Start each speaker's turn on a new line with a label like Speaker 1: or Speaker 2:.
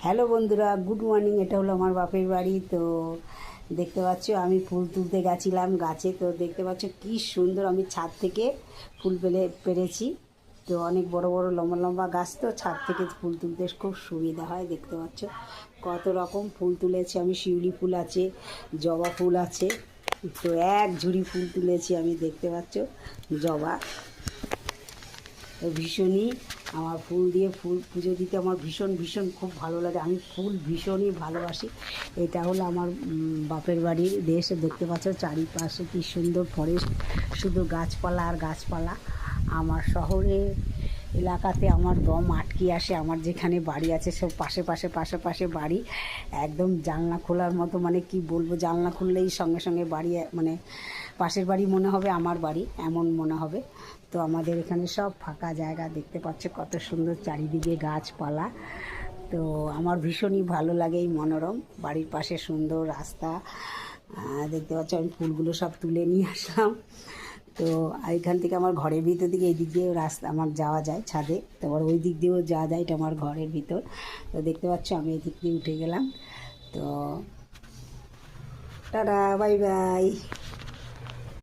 Speaker 1: Hello বন্ধুরা, good morning. এটা হলো আমার বাপের বাড়ি। তো দেখতে পাচ্ছ আমি ফুল তুলতে গেছিলাম গাছে। তো দেখতে পাচ্ছ কি সুন্দর আমি ছাদ থেকে ফুল পেরেছি। তো অনেক বড় বড় লম্বা লম্বা গাছ, তো ছাদ থেকে ফুল তুলতে খুব সুবিধা হয়। দেখতে পাচ্ছ কত রকম ফুল তুলেছি আমি। শিউলি ফুল আছে, জবা ফুল আছে। তো এক ঝুড়ি ফুল তুলেছি আমি। দেখতে পাচ্ছ জবা। ভীষণই আমার ফুল দিয়ে ফুল পুজো দিতে আমার ভীষণ ভীষণ খুব ভালো লাগে। আমি ফুল ভীষণই ভালোবাসি। এটা হলো আমার বাপের বাড়ির দেশ। দেখতে পাচ্ছ চারিপাশে কী সুন্দর ফরেস্ট, শুধু গাছপালা আর গাছপালা। আমার শহরে এলাকাতে আমার দম আটকে আসে। আমার যেখানে বাড়ি আছে সব পাশে পাশে পাশে পাশে বাড়ি, একদম জানলা খোলার মতো, মানে কি বলবো, জানলা খুললেই সঙ্গে সঙ্গে বাড়ি, মানে পাশের বাড়ি মনে হবে আমার বাড়ি, এমন মনে হবে। তো আমাদের এখানে সব ফাঁকা জায়গা। দেখতে পাচ্ছ কত সুন্দর চারিদিকে গাছপালা। তো আমার ভীষণই ভালো লাগে এই মনোরম বাড়ির পাশে সুন্দর রাস্তা। দেখতে পাচ্ছ আমি ফুলগুলো সব তুলে নিয়ে আসলাম। তো এইখান থেকে আমার ঘরের ভিতর দিকে এই দিক দিয়েও রাস্তা আমার যাওয়া যায় ছাদে, তো আবার ওই দিক দিয়েও যাওয়া যায়। এটা আমার ঘরের ভিতর। তো দেখতে পাচ্ছ আমি এই দিক দিয়ে উঠে গেলাম। তো টাটা, বাই বাই।